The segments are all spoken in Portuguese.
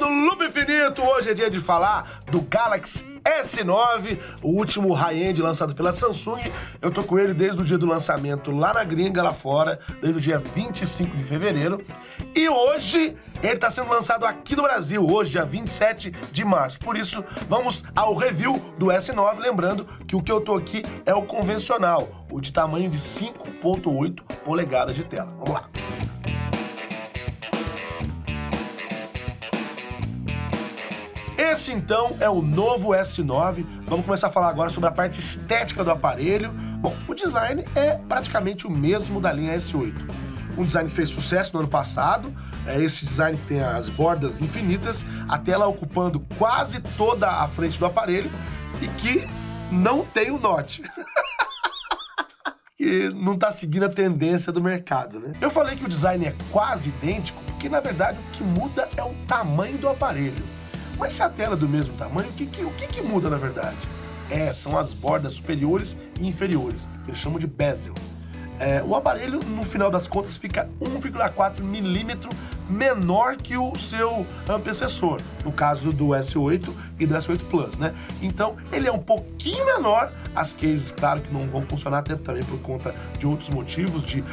do Loop Infinito, hoje é dia de falar do Galaxy S9, o último high-end lançado pela Samsung. Eu tô com ele desde o dia do lançamento lá na gringa, lá fora, desde o dia 25 de fevereiro. E hoje ele tá sendo lançado aqui no Brasil, hoje, dia 27 de março. Por isso, vamos ao review do S9, lembrando que o que eu tô aqui é o convencional, o de tamanho de 5.8 polegadas de tela. Vamos lá. Esse, então, é o novo S9. Vamos começar a falar agora sobre a parte estética do aparelho. Bom, o design é praticamente o mesmo da linha S8. Um design que fez sucesso no ano passado. É esse design que tem as bordas infinitas, a tela ocupando quase toda a frente do aparelho e que não tem o Note. Que não tá seguindo a tendência do mercado, né? Eu falei que o design é quase idêntico porque, na verdade, o que muda é o tamanho do aparelho. Mas se a tela é do mesmo tamanho, o que muda na verdade? São as bordas superiores e inferiores, que eles chamam de bezel. O aparelho, no final das contas, fica 1,4 milímetro menor que o seu antecessor, no caso do S8 e do S8 Plus, né? Então, ele é um pouquinho menor, as cases, claro, que não vão funcionar até também por conta de outros motivos, de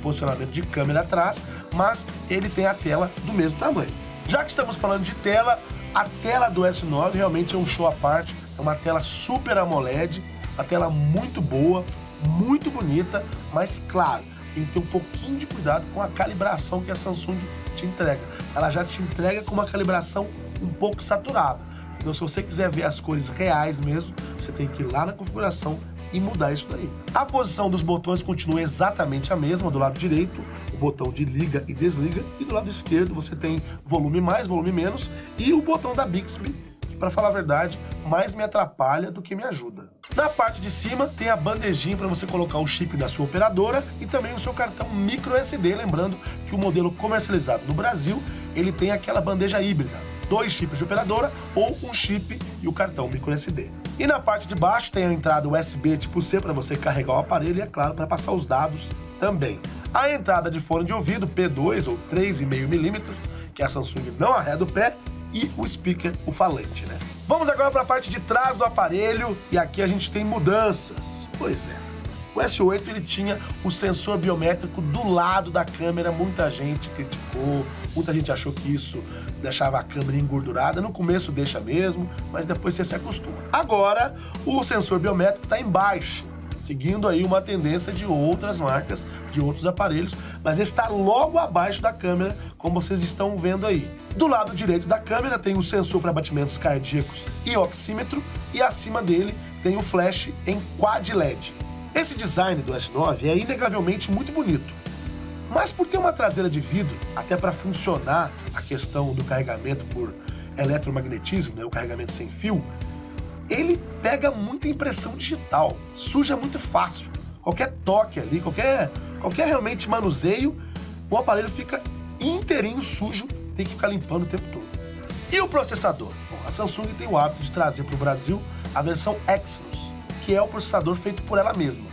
posicionamento de câmera atrás, mas ele tem a tela do mesmo tamanho. Já que estamos falando de tela, a tela do S9 realmente é um show à parte, é uma tela Super AMOLED, uma tela muito boa, muito bonita, mas claro, tem que ter um pouquinho de cuidado com a calibração que a Samsung te entrega. Ela já te entrega com uma calibração um pouco saturada. Então, se você quiser ver as cores reais mesmo, você tem que ir lá na configuração e mudar isso daí. A posição dos botões continua exatamente a mesma, do lado direito, o botão de liga e desliga, e do lado esquerdo você tem volume mais, volume menos, e o botão da Bixby, que, para falar a verdade, mais me atrapalha do que me ajuda. Na parte de cima tem a bandejinha para você colocar o chip da sua operadora e também o seu cartão microSD, lembrando que o modelo comercializado no Brasil, ele tem aquela bandeja híbrida, 2 chips de operadora ou um chip e o cartão microSD. E na parte de baixo tem a entrada USB tipo C para você carregar o aparelho e, é claro, para passar os dados também. A entrada de fone de ouvido P2 ou 3,5 milímetros, que a Samsung não arreda o pé, e o speaker, o falante, né? Vamos agora para a parte de trás do aparelho e aqui a gente tem mudanças. Pois é. O S8 ele tinha o sensor biométrico do lado da câmera, muita gente criticou, muita gente achou que isso deixava a câmera engordurada. No começo deixa mesmo, mas depois você se acostuma. Agora, o sensor biométrico está embaixo, seguindo aí uma tendência de outras marcas, de outros aparelhos, mas está logo abaixo da câmera, como vocês estão vendo aí. Do lado direito da câmera tem o sensor para batimentos cardíacos e oxímetro, e acima dele tem o flash em Quad LED. Esse design do S9 é inegavelmente muito bonito, mas por ter uma traseira de vidro, até para funcionar a questão do carregamento por eletromagnetismo, né, o carregamento sem fio, ele pega muita impressão digital, suja muito fácil. Qualquer toque ali, qualquer realmente manuseio, o aparelho fica inteirinho sujo, tem que ficar limpando o tempo todo. E o processador? Bom, a Samsung tem o hábito de trazer para o Brasil a versão Exynos, que é o processador feito por ela mesma.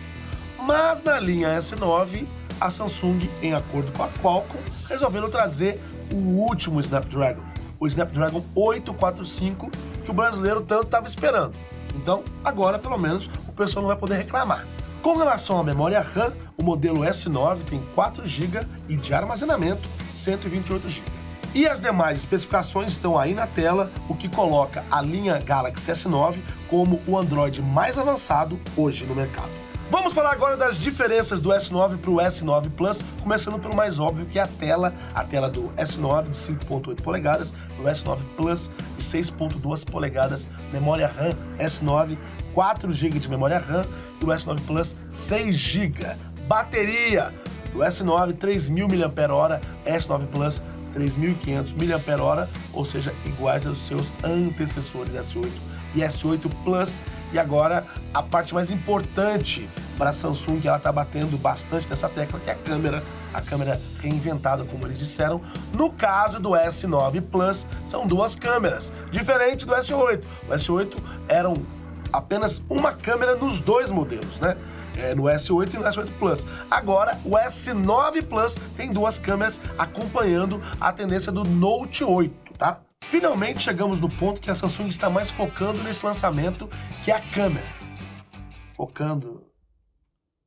Mas na linha S9, a Samsung, em acordo com a Qualcomm, resolveu trazer o último Snapdragon, o Snapdragon 845, que o brasileiro tanto estava esperando. Então, agora, pelo menos, o pessoal não vai poder reclamar. Com relação à memória RAM, o modelo S9 tem 4 GB e de armazenamento, 128 GB. E as demais especificações estão aí na tela, o que coloca a linha Galaxy S9 como o Android mais avançado hoje no mercado. Vamos falar agora das diferenças do S9 para o S9 Plus, começando pelo mais óbvio, que é a tela do S9 de 5.8 polegadas, do S9 Plus de 6.2 polegadas, memória RAM S9, 4 GB de memória RAM, e o S9 Plus 6 GB. Bateria do S9 3.000 mAh, S9 Plus 3.500 mAh, ou seja, iguais aos seus antecessores S8 e S8 Plus. E agora, a parte mais importante para a Samsung, que ela está batendo bastante nessa tecla, que é a câmera reinventada, como eles disseram. No caso do S9 Plus, são 2 câmeras, diferente do S8. O S8 eram apenas uma câmera nos 2 modelos, né? No S8 e no S8 Plus. Agora, o S9 Plus tem 2 câmeras acompanhando a tendência do Note 8, tá? Finalmente chegamos no ponto que a Samsung está mais focando nesse lançamento, que é a câmera. Focando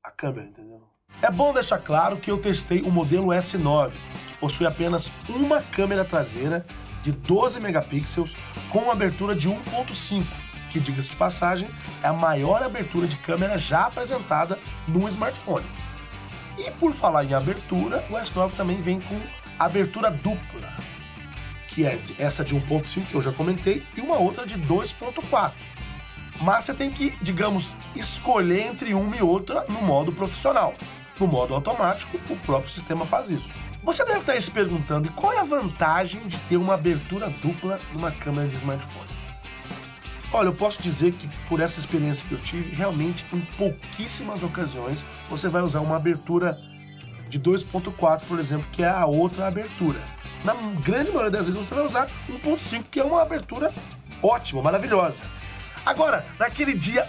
a câmera, entendeu? É bom deixar claro que eu testei o modelo S9, que possui apenas uma câmera traseira de 12 megapixels com abertura de 1.5, que, diga-se de passagem, é a maior abertura de câmera já apresentada num smartphone. E por falar em abertura, o S9 também vem com abertura dupla, que é essa de 1.5 que eu já comentei e uma outra de 2.4. Mas você tem que, digamos, escolher entre uma e outra no modo profissional. No modo automático, o próprio sistema faz isso. Você deve estar se perguntando, qual é a vantagem de ter uma abertura dupla numa câmera de smartphone? Olha, eu posso dizer que por essa experiência que eu tive, realmente em pouquíssimas ocasiões você vai usar uma abertura de 2.4, por exemplo, que é a outra abertura. Na grande maioria das vezes você vai usar 1.5, que é uma abertura ótima, maravilhosa. Agora, naquele dia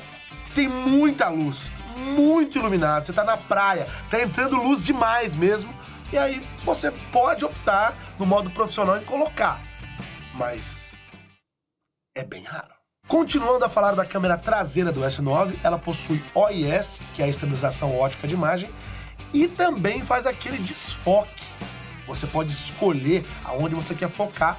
que tem muita luz, muito iluminado, você está na praia, está entrando luz demais mesmo, e aí você pode optar no modo profissional e colocar, mas é bem raro. Continuando a falar da câmera traseira do S9, ela possui OIS, que é a estabilização ótica de imagem, e também faz aquele desfoque. Você pode escolher aonde você quer focar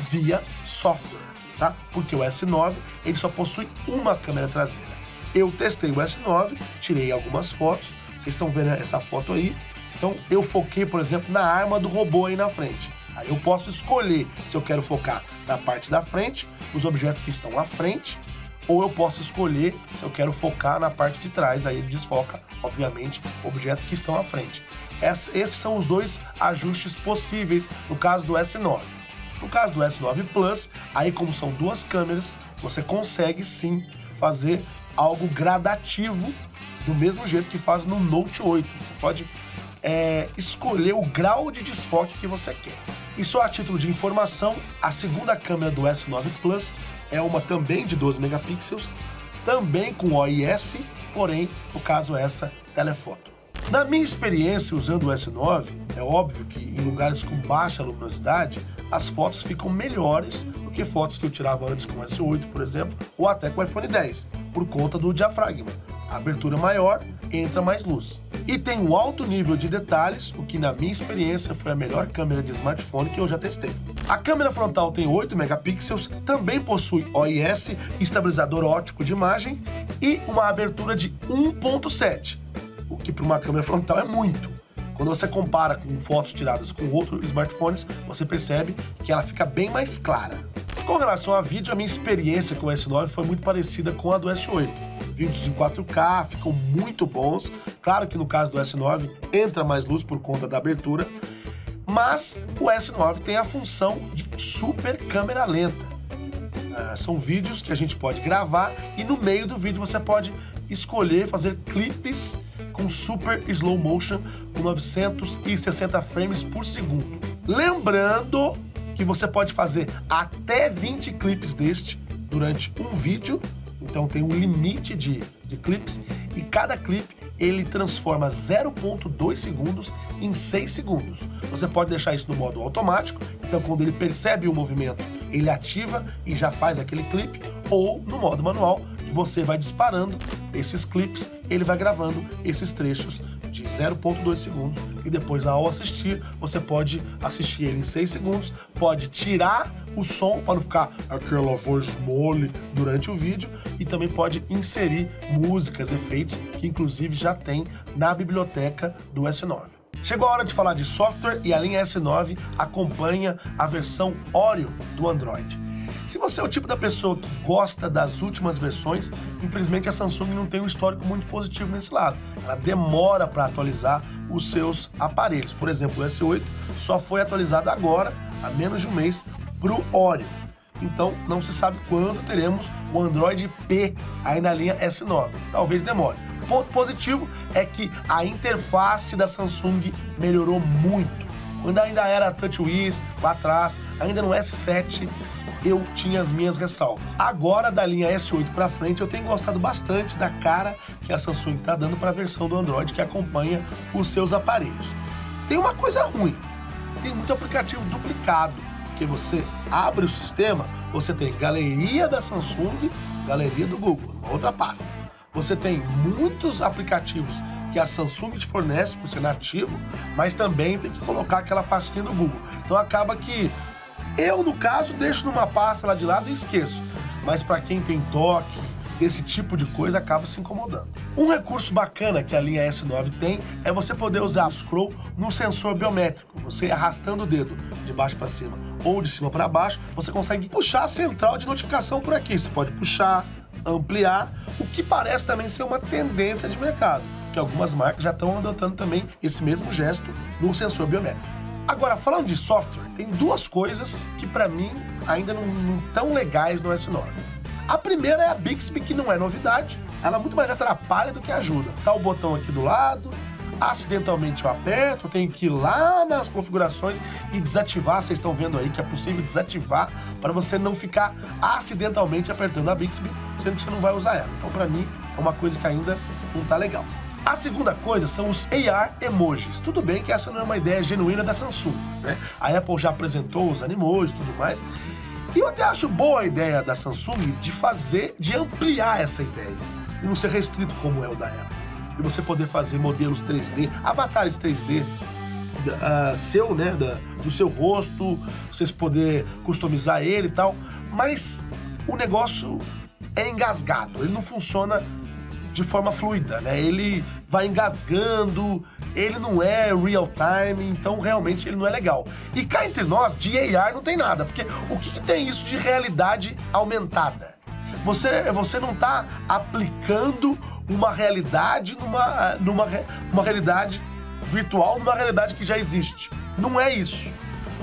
via software, tá? Porque o S9 ele só possui uma câmera traseira. Eu testei o S9, tirei algumas fotos, vocês estão vendo essa foto aí. Então eu foquei, por exemplo, na arma do robô aí na frente. Aí eu posso escolher se eu quero focar na parte da frente, nos objetos que estão à frente, ou eu posso escolher se eu quero focar na parte de trás, aí ele desfoca, obviamente, objetos que estão à frente. Esses são os dois ajustes possíveis no caso do S9. No caso do S9 Plus, aí como são duas câmeras, você consegue sim fazer algo gradativo, do mesmo jeito que faz no Note 8. Você pode escolher o grau de desfoque que você quer. E só a título de informação, a segunda câmera do S9 Plus é uma também de 12 megapixels, também com OIS, porém, no caso essa, telefoto. Na minha experiência usando o S9, é óbvio que em lugares com baixa luminosidade, as fotos ficam melhores do que fotos que eu tirava antes com o S8, por exemplo, ou até com o iPhone X, por conta do diafragma. A abertura maior, entra mais luz. E tem um alto nível de detalhes, o que na minha experiência foi a melhor câmera de smartphone que eu já testei. A câmera frontal tem 8 megapixels, também possui OIS, estabilizador óptico de imagem, e uma abertura de 1.7, o que para uma câmera frontal é muito. Quando você compara com fotos tiradas com outros smartphones, você percebe que ela fica bem mais clara. Com relação a vídeo, a minha experiência com o S9 foi muito parecida com a do S8. Vídeos em 4K ficam muito bons. Claro que no caso do S9 entra mais luz por conta da abertura, mas o S9 tem a função de super câmera lenta. São vídeos que a gente pode gravar e no meio do vídeo você pode escolher fazer clipes com super slow motion com 960 frames por segundo. Lembrando que você pode fazer até 20 clipes deste durante um vídeo, então tem um limite de clipes, e cada clipe ele transforma 0.2 segundos em 6 segundos. Você pode deixar isso no modo automático, então quando ele percebe o movimento, ele ativa e já faz aquele clipe, ou no modo manual, que você vai disparando esses clipes, ele vai gravando esses trechos de 0.2 segundos e depois, ao assistir, você pode assistir ele em 6 segundos, pode tirar o som para não ficar aquela voz mole durante o vídeo e também pode inserir músicas, efeitos, que inclusive já tem na biblioteca do S9. Chegou a hora de falar de software e a linha S9 acompanha a versão Oreo do Android. Se você é o tipo da pessoa que gosta das últimas versões, infelizmente a Samsung não tem um histórico muito positivo nesse lado. Ela demora para atualizar os seus aparelhos. Por exemplo, o S8 só foi atualizado agora, há menos de um mês, para o Oreo. Então não se sabe quando teremos o Android P aí na linha S9. Talvez demore. O ponto positivo é que a interface da Samsung melhorou muito. Quando ainda era TouchWiz, lá atrás, ainda no S7, eu tinha as minhas ressalvas. Agora, da linha S8 para frente, eu tenho gostado bastante da cara que a Samsung está dando para a versão do Android que acompanha os seus aparelhos. Tem uma coisa ruim, tem muito aplicativo duplicado. Porque você abre o sistema, você tem galeria da Samsung, galeria do Google, uma outra pasta. Você tem muitos aplicativos que a Samsung te fornece por ser nativo, mas também tem que colocar aquela pastinha do Google. Então acaba que eu, no caso, deixo numa pasta lá de lado e esqueço. Mas para quem tem toque, esse tipo de coisa acaba se incomodando. Um recurso bacana que a linha S9 tem é você poder usar o scroll no sensor biométrico. Você arrastando o dedo de baixo para cima ou de cima para baixo, você consegue puxar a central de notificação por aqui. Você pode puxar, ampliar, o que parece também ser uma tendência de mercado, que algumas marcas já estão adotando também esse mesmo gesto no sensor biométrico. Agora, falando de software, tem duas coisas que para mim ainda não tão legais no S9. A primeira é a Bixby, que não é novidade, ela muito mais atrapalha do que ajuda. Tá o botão aqui do lado, acidentalmente eu aperto, eu tenho que ir lá nas configurações e desativar. Vocês estão vendo aí que é possível desativar para você não ficar acidentalmente apertando a Bixby, sendo que você não vai usar ela. Então, para mim, é uma coisa que ainda não tá legal. A segunda coisa são os AR emojis. Tudo bem que essa não é uma ideia genuína da Samsung, né? A Apple já apresentou os animojis e tudo mais. E eu até acho boa a ideia da Samsung de ampliar essa ideia. E não ser restrito como é o da Apple. E você poder fazer modelos 3D, avatares 3D seu, né? Do seu rosto, vocês poder customizar ele e tal. Mas o negócio é engasgado, ele não funciona de forma fluida, né? Ele vai engasgando, ele não é real time, então realmente ele não é legal. E cá entre nós, de AR não tem nada, porque o que tem isso de realidade aumentada? Você não está aplicando uma realidade numa realidade virtual, numa realidade que já existe. Não é isso.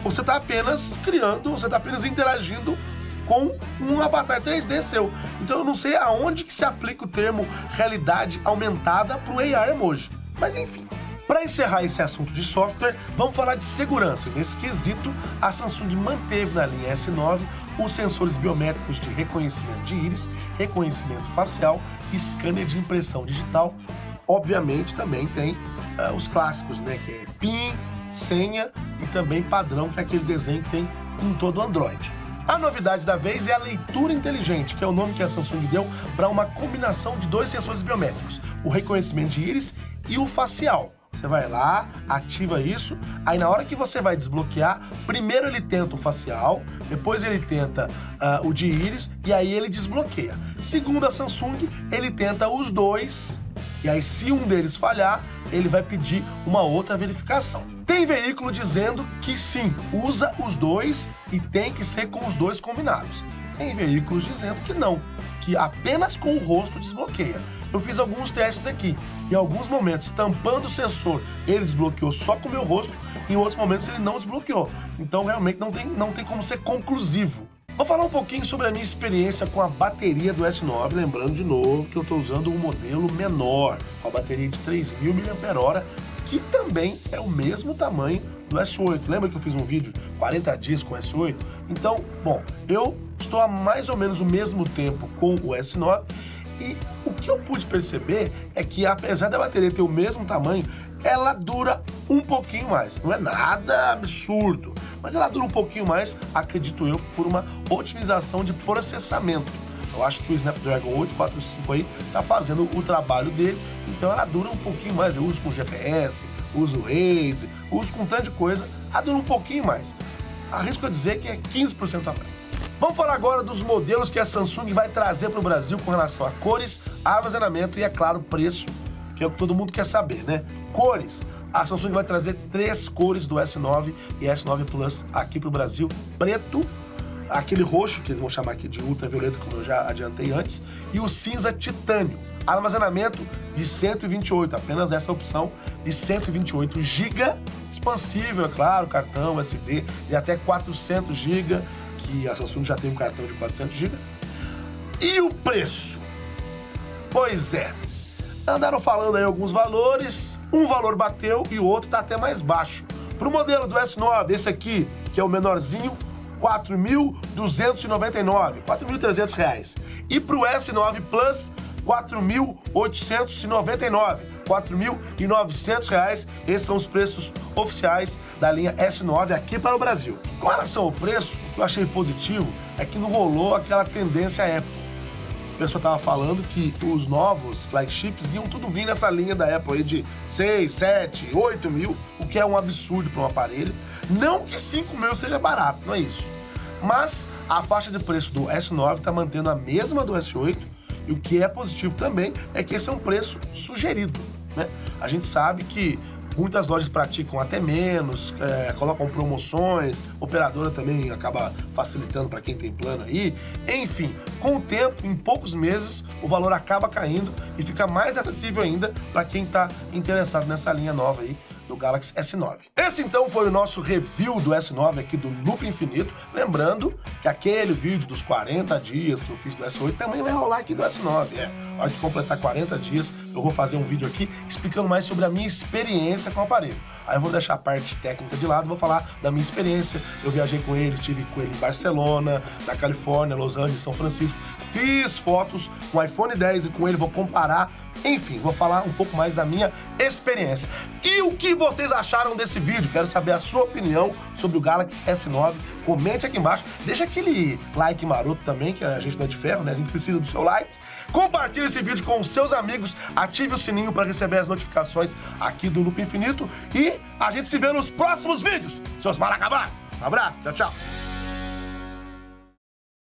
Você está apenas criando, você está apenas interagindo com um avatar 3D seu. Então eu não sei aonde que se aplica o termo realidade aumentada para o AR emoji. Mas enfim. Para encerrar esse assunto de software, vamos falar de segurança. Nesse quesito, a Samsung manteve na linha S9 os sensores biométricos de reconhecimento de íris, reconhecimento facial e scanner de impressão digital. Obviamente também tem os clássicos, né, que é PIN, senha e também padrão, que é aquele desenho que tem em todo o Android. A novidade da vez é a leitura inteligente, que é o nome que a Samsung deu para uma combinação de dois sensores biométricos, o reconhecimento de íris e o facial. Você vai lá, ativa isso, aí na hora que você vai desbloquear, primeiro ele tenta o facial, depois ele tenta o de íris e aí ele desbloqueia. Segundo a Samsung, ele tenta os dois e aí se um deles falhar, ele vai pedir uma outra verificação. Tem veículo dizendo que sim, usa os dois e tem que ser com os dois combinados. Tem veículos dizendo que não, que apenas com o rosto desbloqueia. Eu fiz alguns testes aqui. Em alguns momentos, tampando o sensor, ele desbloqueou só com o meu rosto. Em outros momentos, ele não desbloqueou. Então, realmente, não tem como ser conclusivo. Vou falar um pouquinho sobre a minha experiência com a bateria do S9. Lembrando, de novo, que eu estou usando um modelo menor, com a bateria de 3.000 mAh, que também é o mesmo tamanho do S8. Lembra que eu fiz um vídeo 40 dias com o S8? Então, bom, eu estou há mais ou menos o mesmo tempo com o S9. E o que eu pude perceber é que, apesar da bateria ter o mesmo tamanho, ela dura um pouquinho mais. Não é nada absurdo, mas ela dura um pouquinho mais, acredito eu, por uma otimização de processamento. Eu acho que o Snapdragon 845 aí tá fazendo o trabalho dele, então ela dura um pouquinho mais. Eu uso com GPS, uso Waze, uso com tanto de coisa, ela dura um pouquinho mais. Arrisco a dizer que é 15% a mais. Vamos falar agora dos modelos que a Samsung vai trazer para o Brasil com relação a cores, armazenamento e, é claro, preço, que é o que todo mundo quer saber, né? Cores. A Samsung vai trazer 3 cores do S9 e S9 Plus aqui para o Brasil. Preto, aquele roxo, que eles vão chamar aqui de ultravioleta, como eu já adiantei antes, e o cinza titânio. Armazenamento de 128, apenas essa opção de 128 GB, expansível, é claro, cartão SD de até 400 GB, que a Samsung já tem um cartão de 400 GB. E o preço? Pois é, andaram falando aí alguns valores, um valor bateu e o outro tá até mais baixo. Para o modelo do S9, esse aqui, que é o menorzinho, R$ 4.299, R$ 4.300. E para o S9 Plus, R$ 4.899, R$ R$4.900. Esses são os preços oficiais da linha S9 aqui para o Brasil. Com relação ao preço, o que eu achei positivo é que não rolou aquela tendência Apple. A pessoa estava falando que os novos flagships iam tudo vir nessa linha da Apple aí de 6, 7, 8 mil, o que é um absurdo para um aparelho. Não que 5 mil seja barato, não é isso. Mas a faixa de preço do S9 está mantendo a mesma do S8, e o que é positivo também é que esse é um preço sugerido, né? A gente sabe que muitas lojas praticam até menos, colocam promoções, operadora também acaba facilitando para quem tem plano aí. Enfim, com o tempo, em poucos meses, o valor acaba caindo e fica mais acessível ainda para quem está interessado nessa linha nova aí do Galaxy S9. Esse então foi o nosso review do S9 aqui do Loop Infinito. Lembrando que aquele vídeo dos 40 dias que eu fiz do S8 também vai rolar aqui do S9. Na hora de completar 40 dias, eu vou fazer um vídeo aqui explicando mais sobre a minha experiência com o aparelho. Aí eu vou deixar a parte técnica de lado, vou falar da minha experiência. Eu viajei com ele, estive com ele em Barcelona, na Califórnia, Los Angeles, São Francisco. Fiz fotos com o iPhone 10 e com ele vou comparar. Enfim, vou falar um pouco mais da minha experiência. E o que vocês acharam desse vídeo? Quero saber a sua opinião sobre o Galaxy S9. Comente aqui embaixo. Deixa aquele like maroto também, que a gente não é de ferro, né? A gente precisa do seu like. Compartilhe esse vídeo com os seus amigos. Ative o sininho para receber as notificações aqui do Loop Infinito. E a gente se vê nos próximos vídeos, seus mal acabados. Um abraço, tchau, tchau.